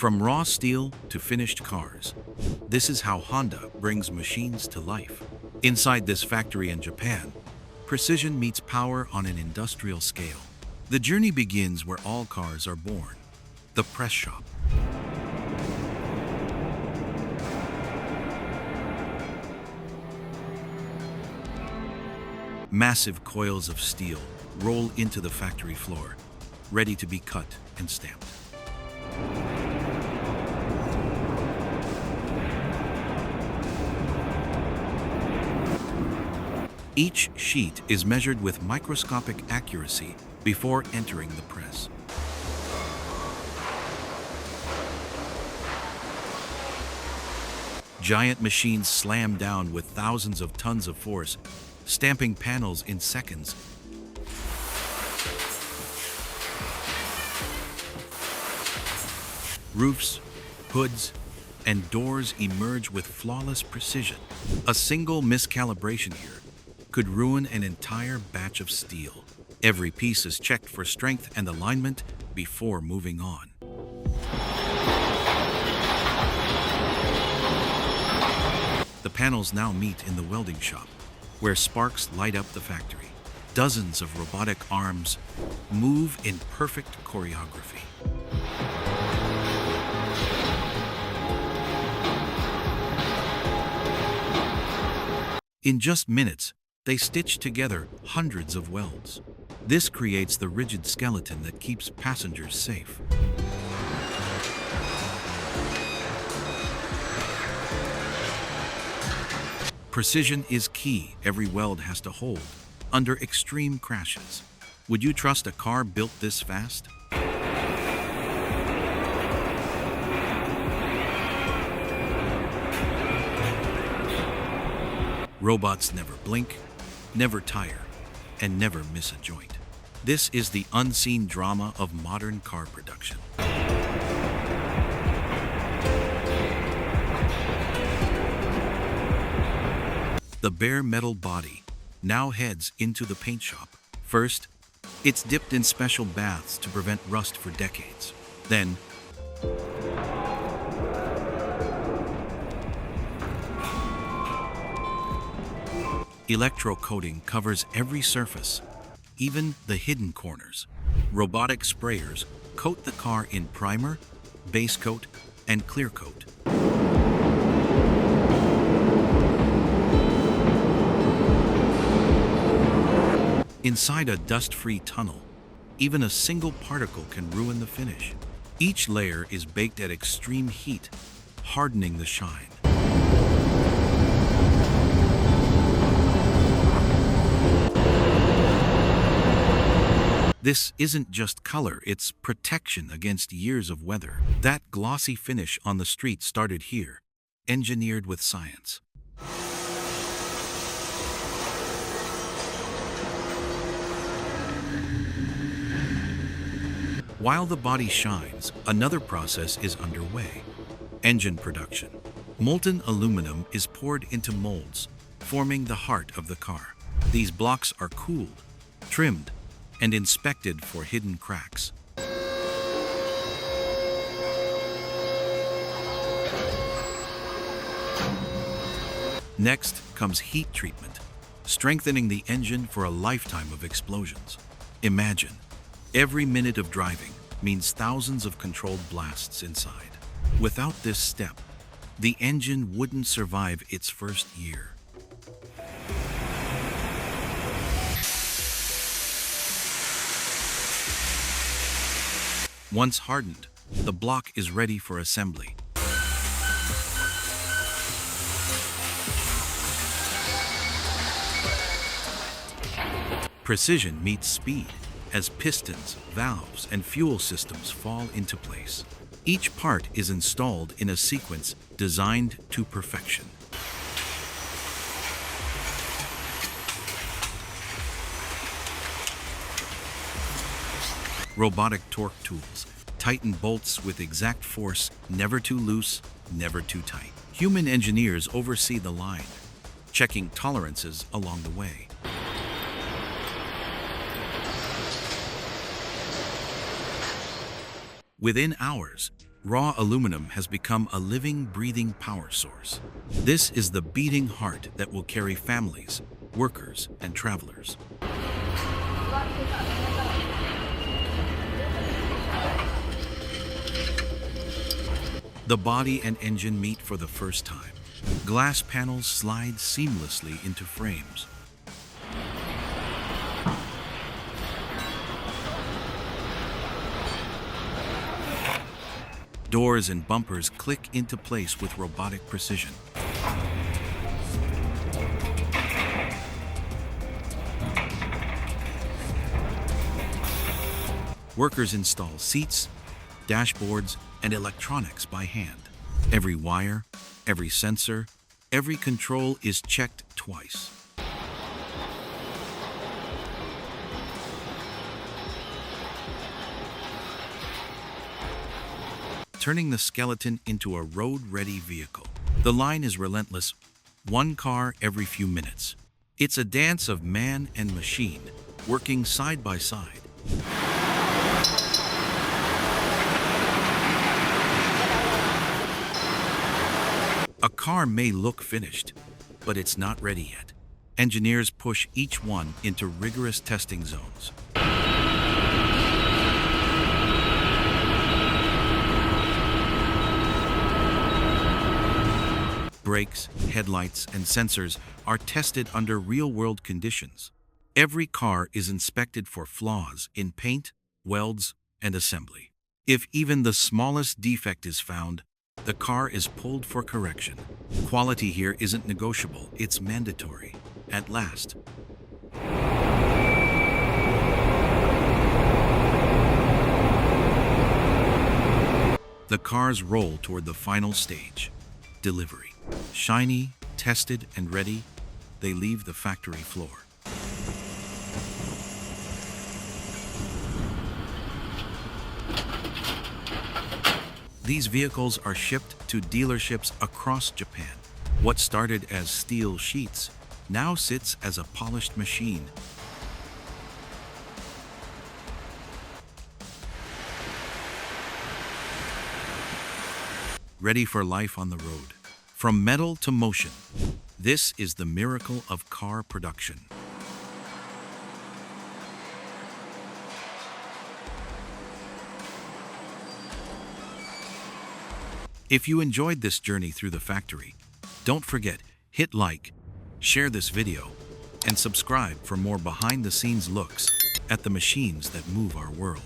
From raw steel to finished cars, this is how Honda brings machines to life. Inside this factory in Japan, precision meets power on an industrial scale. The journey begins where all cars are born, the press shop. Massive coils of steel roll into the factory floor, ready to be cut and stamped. Each sheet is measured with microscopic accuracy before entering the press. Giant machines slam down with thousands of tons of force, stamping panels in seconds. Roofs, hoods, and doors emerge with flawless precision. A single miscalibration here could ruin an entire batch of steel. Every piece is checked for strength and alignment before moving on. The panels now meet in the welding shop, where sparks light up the factory. Dozens of robotic arms move in perfect choreography. In just minutes, they stitch together hundreds of welds. This creates the rigid skeleton that keeps passengers safe. Precision is key. Every weld has to hold under extreme crashes. Would you trust a car built this fast? Robots never blink, never tire, and never miss a joint. This is the unseen drama of modern car production. The bare metal body now heads into the paint shop. First, it's dipped in special baths to prevent rust for decades. Then, electrocoating covers every surface, even the hidden corners. Robotic sprayers coat the car in primer, base coat, and clear coat. Inside a dust-free tunnel, even a single particle can ruin the finish. Each layer is baked at extreme heat, hardening the shine. This isn't just color, it's protection against years of weather. That glossy finish on the street started here, engineered with science. While the body shines, another process is underway: engine production. Molten aluminum is poured into molds, forming the heart of the car. These blocks are cooled, trimmed, and inspected for hidden cracks. Next comes heat treatment, strengthening the engine for a lifetime of explosions. Imagine, every minute of driving means thousands of controlled blasts inside. Without this step, the engine wouldn't survive its first year. Once hardened, the block is ready for assembly. Precision meets speed as pistons, valves, and fuel systems fall into place. Each part is installed in a sequence designed to perfection. Robotic torque tools tighten bolts with exact force, never too loose, never too tight. Human engineers oversee the line, checking tolerances along the way. Within hours, Raw aluminum has become a living, breathing power source. This is the beating heart that will carry families, workers, and travelers. The body and engine meet for the first time. Glass panels slide seamlessly into frames. Doors and bumpers click into place with robotic precision. Workers install seats, dashboards, and electronics by hand. Every wire, every sensor, every control is checked twice. Turning the skeleton into a road-ready vehicle. The line is relentless, one car every few minutes. It's a dance of man and machine, working side by side. A car may look finished, but it's not ready yet. Engineers push each one into rigorous testing zones. Brakes, headlights, and sensors are tested under real-world conditions. Every car is inspected for flaws in paint, welds, and assembly. If even the smallest defect is found, the car is pulled for correction. Quality here isn't negotiable, it's mandatory. At last. The cars roll toward the final stage, delivery. Shiny, tested, and ready, they leave the factory floor. These vehicles are shipped to dealerships across Japan. What started as steel sheets now sits as a polished machine. Ready for life on the road. From metal to motion, this is the miracle of car production. If you enjoyed this journey through the factory, don't forget, hit like, share this video, and subscribe for more behind-the-scenes looks at the machines that move our world.